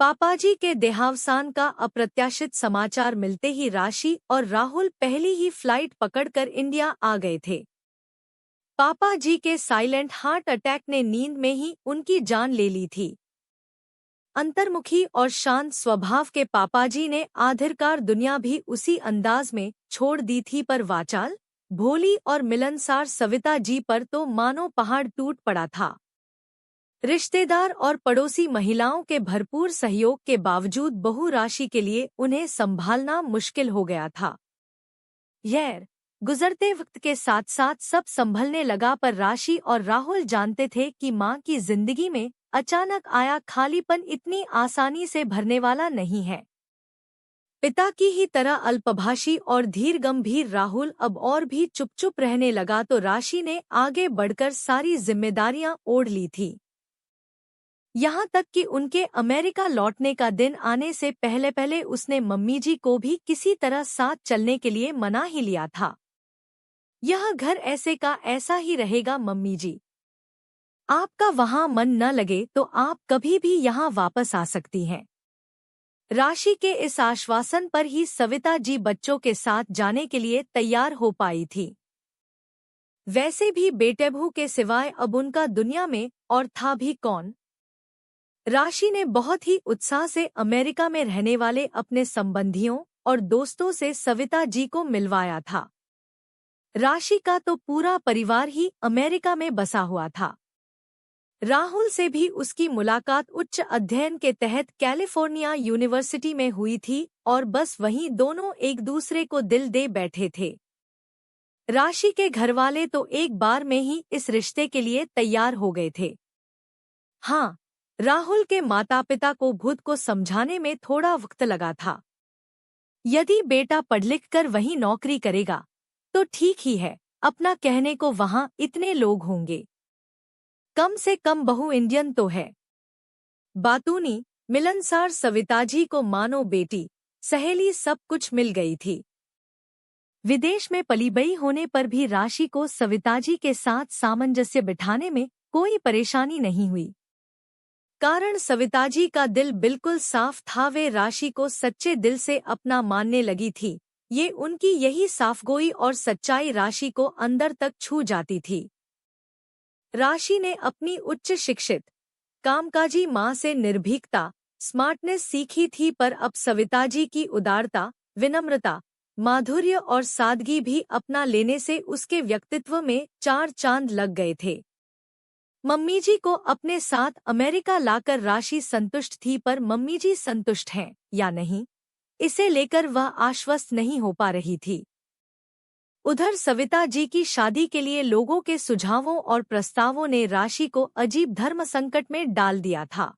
पापाजी के देहावसान का अप्रत्याशित समाचार मिलते ही राशि और राहुल पहली ही फ्लाइट पकड़कर इंडिया आ गए थे। पापाजी के साइलेंट हार्ट अटैक ने नींद में ही उनकी जान ले ली थी। अंतर्मुखी और शांत स्वभाव के पापाजी ने आखिरकार दुनिया भी उसी अंदाज में छोड़ दी थी, पर वाचाल, भोली और मिलनसार सविता जी पर तो मानो पहाड़ टूट पड़ा था। रिश्तेदार और पड़ोसी महिलाओं के भरपूर सहयोग के बावजूद बहू राशि के लिए उन्हें संभालना मुश्किल हो गया था। यह गुजरते वक्त के साथ साथ सब संभलने लगा, पर राशि और राहुल जानते थे कि मां की जिंदगी में अचानक आया खालीपन इतनी आसानी से भरने वाला नहीं है। पिता की ही तरह अल्पभाषी और धीर गंभीर राहुल अब और भी चुप चुप रहने लगा तो राशि ने आगे बढ़कर सारी जिम्मेदारियां ओढ़ ली थी। यहाँ तक कि उनके अमेरिका लौटने का दिन आने से पहले पहले उसने मम्मी जी को भी किसी तरह साथ चलने के लिए मना ही लिया था। यह घर ऐसे का ऐसा ही रहेगा मम्मी जी। आपका वहाँ मन न लगे तो आप कभी भी यहाँ वापस आ सकती हैं। राशि के इस आश्वासन पर ही सविता जी बच्चों के साथ जाने के लिए तैयार हो पाई थी। वैसे भी बेटेबू के सिवाय अब उनका दुनिया में और था भी कौन। राशि ने बहुत ही उत्साह से अमेरिका में रहने वाले अपने संबंधियों और दोस्तों से सविता जी को मिलवाया था। राशि का तो पूरा परिवार ही अमेरिका में बसा हुआ था। राहुल से भी उसकी मुलाकात उच्च अध्ययन के तहत कैलिफोर्निया यूनिवर्सिटी में हुई थी और बस वहीं दोनों एक दूसरे को दिल दे बैठे थे। राशि के घरवाले तो एक बार में ही इस रिश्ते के लिए तैयार हो गए थे। हाँ, राहुल के माता पिता को खुद को समझाने में थोड़ा वक्त लगा था। यदि बेटा पढ़ लिख कर वहीं नौकरी करेगा तो ठीक ही है, अपना कहने को वहां इतने लोग होंगे। कम से कम बहू इंडियन तो है। बातूनी मिलनसार सविताजी को मानो बेटी सहेली सब कुछ मिल गई थी। विदेश में पली बड़ी होने पर भी राशि को सविताजी के साथ सामंजस्य बिठाने में कोई परेशानी नहीं हुई। कारण सविताजी का दिल बिल्कुल साफ था, वे राशि को सच्चे दिल से अपना मानने लगी थी। ये उनकी यही साफगोई और सच्चाई राशि को अंदर तक छू जाती थी। राशि ने अपनी उच्च शिक्षित कामकाजी माँ से निर्भीकता, स्मार्टनेस सीखी थी, पर अब सविताजी की उदारता, विनम्रता, माधुर्य और सादगी भी अपना लेने से उसके व्यक्तित्व में चार चांद लग गए थे। मम्मी जी को अपने साथ अमेरिका लाकर राशि संतुष्ट थी, पर मम्मी जी संतुष्ट हैं या नहीं, इसे लेकर वह आश्वस्त नहीं हो पा रही थी। उधर सविता जी की शादी के लिए लोगों के सुझावों और प्रस्तावों ने राशि को अजीब धर्म संकट में डाल दिया था।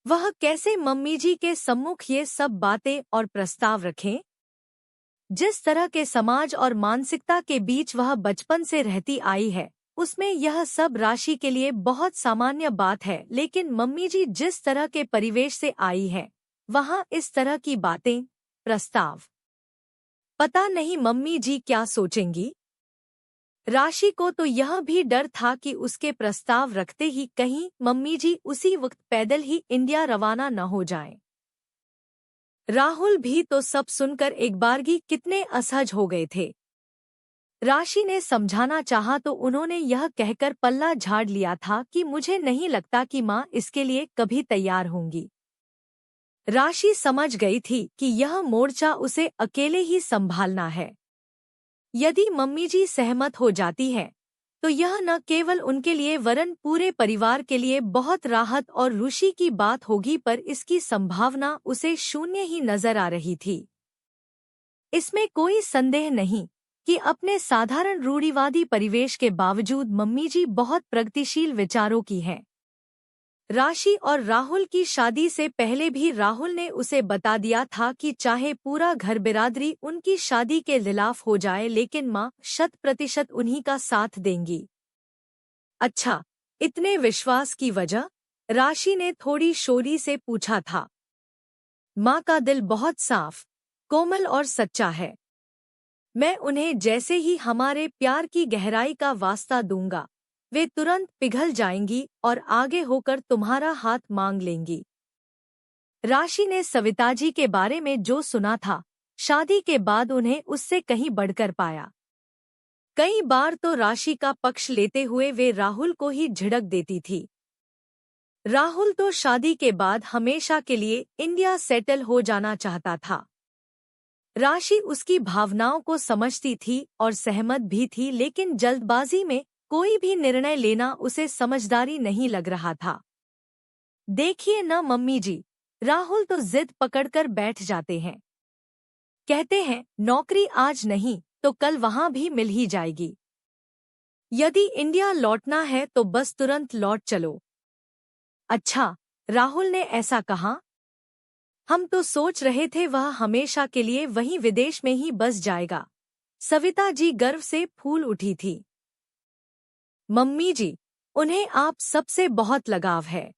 वह कैसे मम्मी जी के सम्मुख ये सब बातें और प्रस्ताव रखें। जिस तरह के समाज और मानसिकता के बीच वह बचपन से रहती आई है, उसमें यह सब राशि के लिए बहुत सामान्य बात है, लेकिन मम्मी जी जिस तरह के परिवेश से आई है, वहाँ इस तरह की बातें, प्रस्ताव, पता नहीं मम्मी जी क्या सोचेंगी। राशि को तो यह भी डर था कि उसके प्रस्ताव रखते ही कहीं मम्मी जी उसी वक्त पैदल ही इंडिया रवाना न हो जाएं। राहुल भी तो सब सुनकर एक बारगी कितने असहज हो गए थे। राशि ने समझाना चाहा तो उन्होंने यह कहकर पल्ला झाड़ लिया था कि मुझे नहीं लगता कि माँ इसके लिए कभी तैयार होंगी। राशि समझ गई थी कि यह मोर्चा उसे अकेले ही संभालना है। यदि मम्मी जी सहमत हो जाती है तो यह न केवल उनके लिए वरन पूरे परिवार के लिए बहुत राहत और खुशी की बात होगी, पर इसकी संभावना उसे शून्य ही नजर आ रही थी। इसमें कोई संदेह नहीं कि अपने साधारण रूढ़िवादी परिवेश के बावजूद मम्मी जी बहुत प्रगतिशील विचारों की हैं। राशि और राहुल की शादी से पहले भी राहुल ने उसे बता दिया था कि चाहे पूरा घर बिरादरी उनकी शादी के खिलाफ हो जाए, लेकिन माँ 100% उन्हीं का साथ देंगी। अच्छा, इतने विश्वास की वजह? राशि ने थोड़ी शोरी से पूछा था। माँ का दिल बहुत साफ, कोमल और सच्चा है। मैं उन्हें जैसे ही हमारे प्यार की गहराई का वास्ता दूंगा, वे तुरंत पिघल जाएंगी और आगे होकर तुम्हारा हाथ मांग लेंगी। राशि ने सविता जी के बारे में जो सुना था, शादी के बाद उन्हें उससे कहीं बढ़कर पाया। कई बार तो राशि का पक्ष लेते हुए वे राहुल को ही झिड़क देती थी। राहुल तो शादी के बाद हमेशा के लिए इंडिया सेटल हो जाना चाहता था। राशि उसकी भावनाओं को समझती थी और सहमत भी थी, लेकिन जल्दबाजी में कोई भी निर्णय लेना उसे समझदारी नहीं लग रहा था। देखिए न मम्मी जी, राहुल तो जिद पकड़कर बैठ जाते हैं। कहते हैं नौकरी आज नहीं तो कल वहां भी मिल ही जाएगी। यदि इंडिया लौटना है तो बस तुरंत लौट चलो। अच्छा, राहुल ने ऐसा कहा? हम तो सोच रहे थे वह हमेशा के लिए वहीं विदेश में ही बस जाएगा। सविता जी गर्व से फूल उठी थी। मम्मी जी, उन्हें आप सबसे बहुत लगाव है।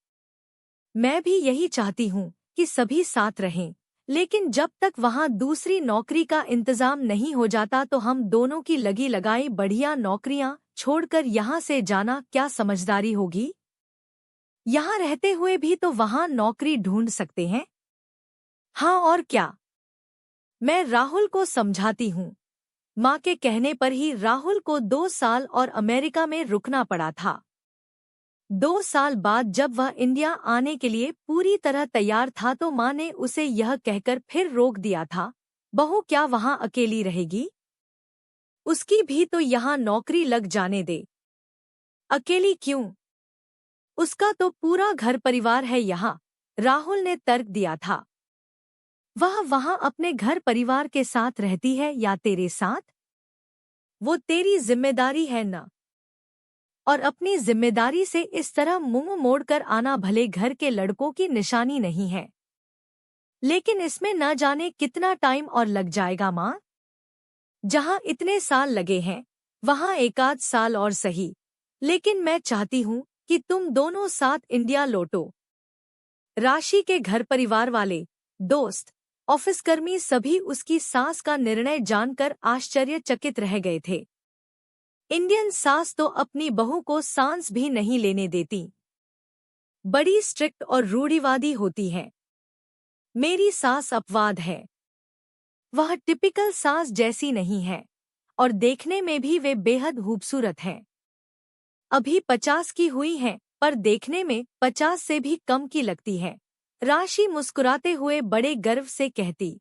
मैं भी यही चाहती हूँ कि सभी साथ रहें, लेकिन जब तक वहाँ दूसरी नौकरी का इंतजाम नहीं हो जाता तो हम दोनों की लगी लगाई बढ़िया नौकरियां छोड़कर यहाँ से जाना क्या समझदारी होगी? यहाँ रहते हुए भी तो वहाँ नौकरी ढूंढ सकते हैं। हाँ और क्या। मैं राहुल को समझाती हूँ। माँ के कहने पर ही राहुल को 2 साल और अमेरिका में रुकना पड़ा था। 2 साल बाद जब वह इंडिया आने के लिए पूरी तरह तैयार था तो माँ ने उसे यह कहकर फिर रोक दिया था, बहू क्या वहाँ अकेली रहेगी? उसकी भी तो यहाँ नौकरी लग जाने दे। अकेली क्यों? उसका तो पूरा घर परिवार है यहाँ, राहुल ने तर्क दिया था। वह वहाँ अपने घर परिवार के साथ रहती है या तेरे साथ? वो तेरी जिम्मेदारी है ना। और अपनी जिम्मेदारी से इस तरह मुंह मोड़कर आना भले घर के लड़कों की निशानी नहीं है, लेकिन इसमें न जाने कितना टाइम और लग जाएगा माँ। जहाँ इतने साल लगे हैं वहाँ 1 आध साल और सही, लेकिन मैं चाहती हूँ कि तुम दोनों साथ इंडिया लौटो। राशि के घर परिवार वाले, दोस्त, ऑफिस कर्मी सभी उसकी सास का निर्णय जानकर आश्चर्यचकित रह गए थे। इंडियन सास तो अपनी बहू को सांस भी नहीं लेने देती। बड़ी स्ट्रिक्ट और रूढ़िवादी होती है। मेरी सास अपवाद है। वह टिपिकल सास जैसी नहीं है और देखने में भी वे बेहद खूबसूरत हैं। अभी 50 की हुई हैं, पर देखने में 50 से भी कम की लगती है। राशि मुस्कुराते हुए बड़े गर्व से कहती।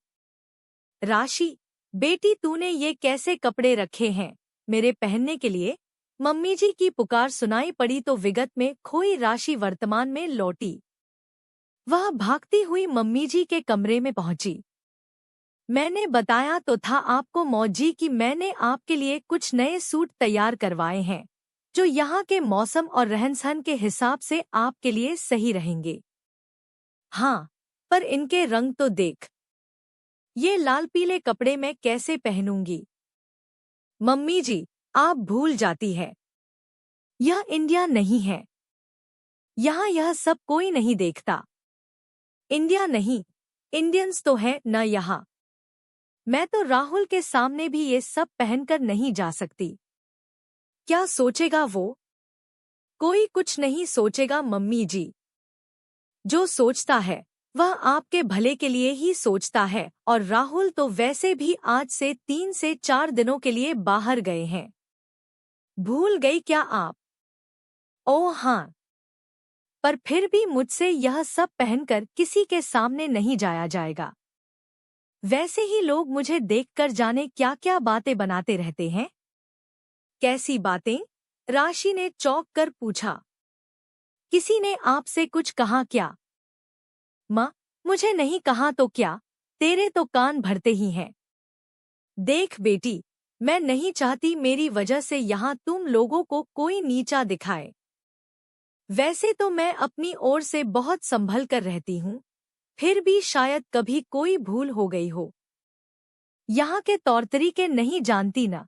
राशि, बेटी तूने ये कैसे कपड़े रखे हैं मेरे पहनने के लिए? मम्मी जी की पुकार सुनाई पड़ी तो विगत में खोई राशि वर्तमान में लौटी। वह भागती हुई मम्मी जी के कमरे में पहुंची। मैंने बताया तो था आपको मौजी कि मैंने आपके लिए कुछ नए सूट तैयार करवाए हैं, जो यहाँ के मौसम और रहन-सहन के हिसाब से आपके लिए सही रहेंगे। हाँ, पर इनके रंग तो देख। ये लाल पीले कपड़े मैं कैसे पहनूंगी? मम्मी जी, आप भूल जाती है। यह इंडिया नहीं है। यहाँ यह सब कोई नहीं देखता। इंडिया नहीं, इंडियंस तो है न यहाँ। मैं तो राहुल के सामने भी ये सब पहनकर नहीं जा सकती। क्या सोचेगा वो? कोई कुछ नहीं सोचेगा मम्मी जी। जो सोचता है वह आपके भले के लिए ही सोचता है, और राहुल तो वैसे भी आज से 3 से 4 दिनों के लिए बाहर गए हैं। भूल गई क्या आप? ओह हाँ, पर फिर भी मुझसे यह सब पहनकर किसी के सामने नहीं जाया जाएगा। वैसे ही लोग मुझे देखकर जाने क्या क्या बातें बनाते रहते हैं। कैसी बातें? राशि ने चौंक कर पूछा। किसी ने आपसे कुछ कहा क्या? माँ, मुझे नहीं कहा तो क्या, तेरे तो कान भरते ही हैं। देख बेटी, मैं नहीं चाहती मेरी वजह से यहाँ तुम लोगों को कोई नीचा दिखाए। वैसे तो मैं अपनी ओर से बहुत संभल कर रहती हूँ, फिर भी शायद कभी कोई भूल हो गई हो। यहाँ के तौर तरीके नहीं जानती ना।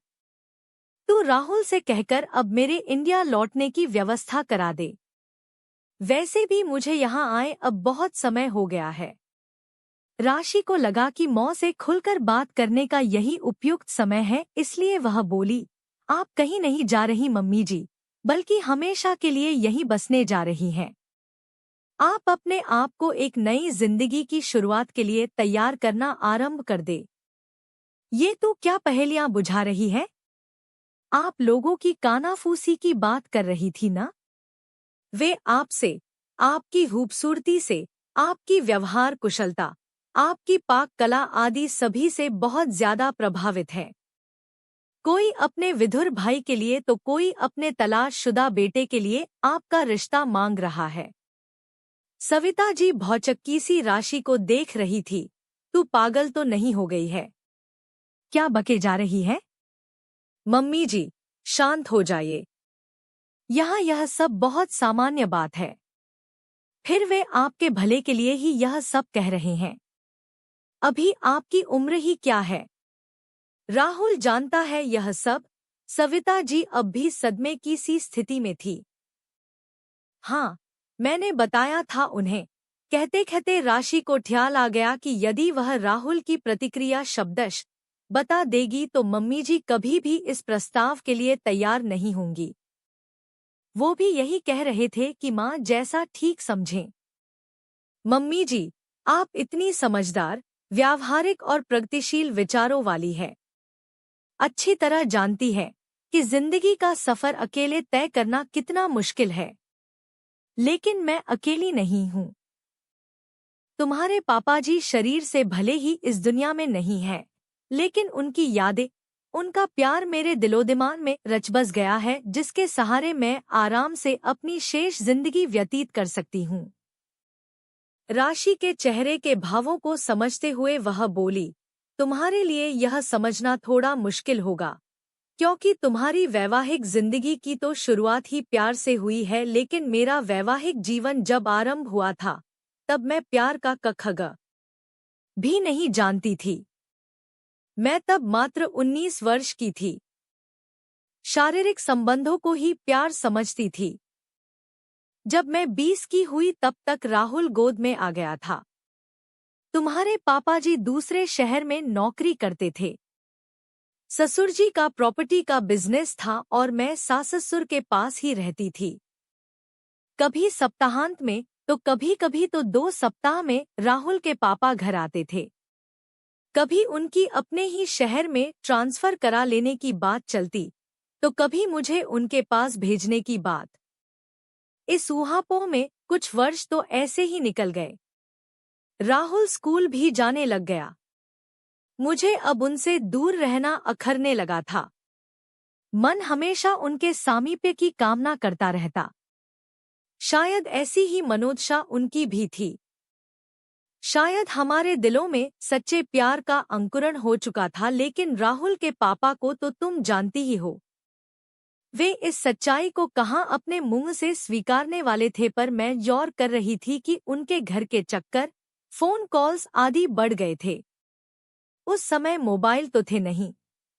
तू राहुल से कहकर अब मेरे इंडिया लौटने की व्यवस्था करा दे। वैसे भी मुझे यहाँ आए अब बहुत समय हो गया है। राशि को लगा कि माँ से खुलकर बात करने का यही उपयुक्त समय है, इसलिए वह बोली, आप कहीं नहीं जा रही मम्मी जी, बल्कि हमेशा के लिए यहीं बसने जा रही हैं। आप अपने आप को एक नई जिंदगी की शुरुआत के लिए तैयार करना आरंभ कर दे। ये तो क्या पहेलियां बुझा रही है? आप लोगों की कानाफूसी की बात कर रही थी ना? वे आपसे, आपकी खूबसूरती से, आपकी व्यवहार कुशलता, आपकी पाक कला आदि सभी से बहुत ज्यादा प्रभावित है। कोई अपने विधुर भाई के लिए तो कोई अपने तलाशशुदा बेटे के लिए आपका रिश्ता मांग रहा है। सविता जी भौचक्की सी राशि को देख रही थी। तू पागल तो नहीं हो गई है? क्या बके जा रही है? मम्मी जी, शांत हो जाइए। यहाँ यह सब बहुत सामान्य बात है। फिर वे आपके भले के लिए ही यह सब कह रहे हैं। अभी आपकी उम्र ही क्या है? राहुल जानता है यह सब। सविता जी अब भी सदमे की सी स्थिति में थी। हाँ, मैंने बताया था उन्हें। कहते कहते राशि को ख्याल आ गया कि यदि वह राहुल की प्रतिक्रिया शब्दश बता देगी तो मम्मी जी कभी भी इस प्रस्ताव के लिए तैयार नहीं होंगी। वो भी यही कह रहे थे कि माँ जैसा ठीक समझें। मम्मी जी, आप इतनी समझदार, व्यावहारिक और प्रगतिशील विचारों वाली है। अच्छी तरह जानती है कि जिंदगी का सफर अकेले तय करना कितना मुश्किल है। लेकिन मैं अकेली नहीं हूँ। तुम्हारे पापाजी शरीर से भले ही इस दुनिया में नहीं है, लेकिन उनकी यादें, उनका प्यार मेरे दिलोदिमाग में रच-बस गया है, जिसके सहारे मैं आराम से अपनी शेष जिंदगी व्यतीत कर सकती हूँ। राशि के चेहरे के भावों को समझते हुए वह बोली, तुम्हारे लिए यह समझना थोड़ा मुश्किल होगा, क्योंकि तुम्हारी वैवाहिक जिंदगी की तो शुरुआत ही प्यार से हुई है, लेकिन मेरा वैवाहिक जीवन जब आरंभ हुआ था, तब मैं प्यार का क-ख-ग भी नहीं जानती थी। मैं तब मात्र 19 वर्ष की थी। शारीरिक संबंधों को ही प्यार समझती थी। जब मैं 20 की हुई तब तक राहुल गोद में आ गया था। तुम्हारे पापाजी दूसरे शहर में नौकरी करते थे। ससुर जी का प्रॉपर्टी का बिजनेस था और मैं सास-ससुर के पास ही रहती थी। कभी सप्ताहांत में तो कभी-कभी तो 2 सप्ताह में राहुल के पापा घर आते थे। कभी उनकी अपने ही शहर में ट्रांसफर करा लेने की बात चलती, तो कभी मुझे उनके पास भेजने की बात। इस ऊहापोह में कुछ वर्ष तो ऐसे ही निकल गए। राहुल स्कूल भी जाने लग गया। मुझे अब उनसे दूर रहना अखरने लगा था। मन हमेशा उनके सामीप्य की कामना करता रहता। शायद ऐसी ही मनोदशा उनकी भी थी। शायद हमारे दिलों में सच्चे प्यार का अंकुरण हो चुका था, लेकिन राहुल के पापा को तो तुम जानती ही हो। वे इस सच्चाई को कहाँ अपने मुंह से स्वीकारने वाले थे, पर मैं गौर कर रही थी कि उनके घर के चक्कर, फोन कॉल्स आदि बढ़ गए थे। उस समय मोबाइल तो थे नहीं।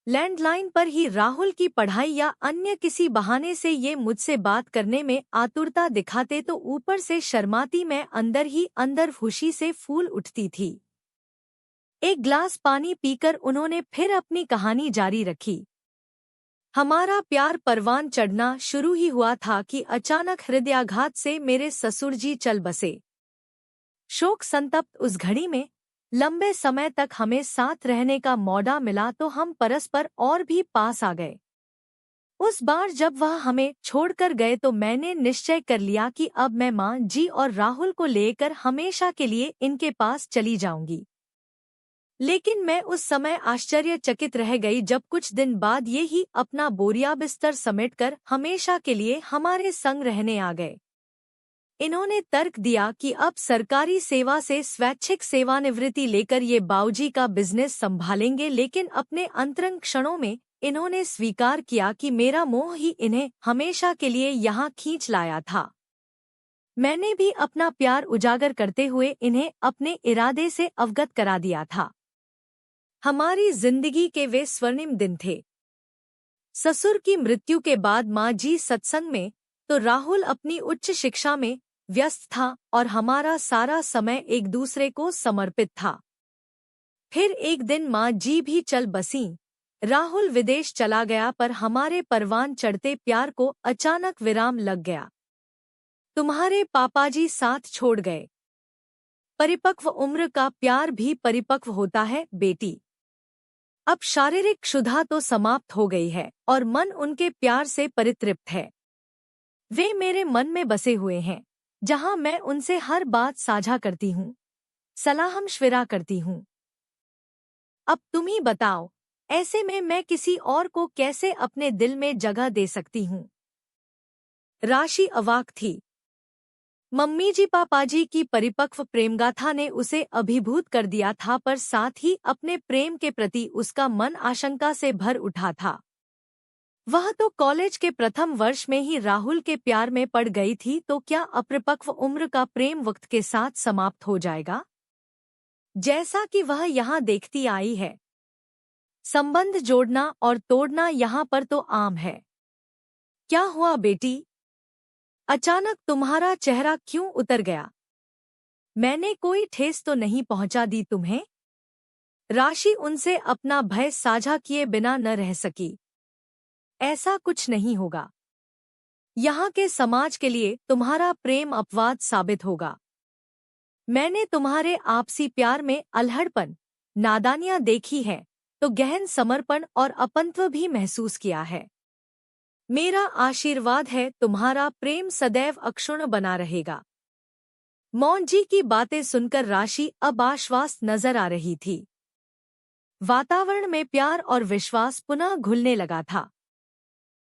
लैंडलाइन पर ही राहुल की पढ़ाई या अन्य किसी बहाने से ये मुझसे बात करने में आतुरता दिखाते तो ऊपर से शर्माती मैं अंदर ही अंदर खुशी से फूल उठती थी। एक ग्लास पानी पीकर उन्होंने फिर अपनी कहानी जारी रखी। हमारा प्यार परवान चढ़ना शुरू ही हुआ था कि अचानक हृदयाघात से मेरे ससुर जी चल बसे। शोक संतप्त उस घड़ी में लंबे समय तक हमें साथ रहने का मौका मिला तो हम परस्पर और भी पास आ गए। उस बार जब वह हमें छोड़कर गए तो मैंने निश्चय कर लिया कि अब मैं माँ जी और राहुल को लेकर हमेशा के लिए इनके पास चली जाऊंगी। लेकिन मैं उस समय आश्चर्यचकित रह गई जब कुछ दिन बाद ये ही अपना बोरिया बिस्तर समेटकर हमेशा के लिए हमारे संग रहने आ गए। इन्होंने तर्क दिया कि अब सरकारी सेवा से स्वैच्छिक सेवानिवृत्ति लेकर ये बाऊजी का बिजनेस संभालेंगे, लेकिन अपने अंतरंग क्षणों में इन्होंने स्वीकार किया कि मेरा मोह ही इन्हें हमेशा के लिए यहाँ खींच लाया था। मैंने भी अपना प्यार उजागर करते हुए इन्हें अपने इरादे से अवगत करा दिया था। हमारी जिंदगी के वे स्वर्णिम दिन थे। ससुर की मृत्यु के बाद माँ जी सत्संग में, तो राहुल अपनी उच्च शिक्षा में व्यस्त था और हमारा सारा समय एक दूसरे को समर्पित था। फिर एक दिन माँ जी भी चल बसीं। राहुल विदेश चला गया, पर हमारे परवान चढ़ते प्यार को अचानक विराम लग गया। तुम्हारे पापाजी साथ छोड़ गए। परिपक्व उम्र का प्यार भी परिपक्व होता है बेटी। अब शारीरिक क्षुधा तो समाप्त हो गई है और मन उनके प्यार से परितृप्त है। वे मेरे मन में बसे हुए हैं, जहां मैं उनसे हर बात साझा करती हूँ, सलाह-मशविरा करती हूँ। अब तुम ही बताओ, ऐसे में मैं किसी और को कैसे अपने दिल में जगह दे सकती हूँ? राशि अवाक थी। मम्मी जी पापाजी की परिपक्व प्रेमगाथा ने उसे अभिभूत कर दिया था, पर साथ ही अपने प्रेम के प्रति उसका मन आशंका से भर उठा था। वह तो कॉलेज के प्रथम वर्ष में ही राहुल के प्यार में पड़ गई थी, तो क्या अपरिपक्व उम्र का प्रेम वक्त के साथ समाप्त हो जाएगा? जैसा कि वह यहाँ देखती आई है, संबंध जोड़ना और तोड़ना यहाँ पर तो आम है। क्या हुआ बेटी? अचानक तुम्हारा चेहरा क्यों उतर गया? मैंने कोई ठेस तो नहीं पहुंचा दी तुम्हें? राशि उनसे अपना भय साझा किए बिना न रह सकी। ऐसा कुछ नहीं होगा। यहाँ के समाज के लिए तुम्हारा प्रेम अपवाद साबित होगा। मैंने तुम्हारे आपसी प्यार में अल्हड़पन, नादानियां देखी है, तो गहन समर्पण और अपनत्व भी महसूस किया है। मेरा आशीर्वाद है, तुम्हारा प्रेम सदैव अक्षुण्ण बना रहेगा। मौन जी की बातें सुनकर राशि अब आश्वस्त नजर आ रही थी। वातावरण में प्यार और विश्वास पुनः घुलने लगा था।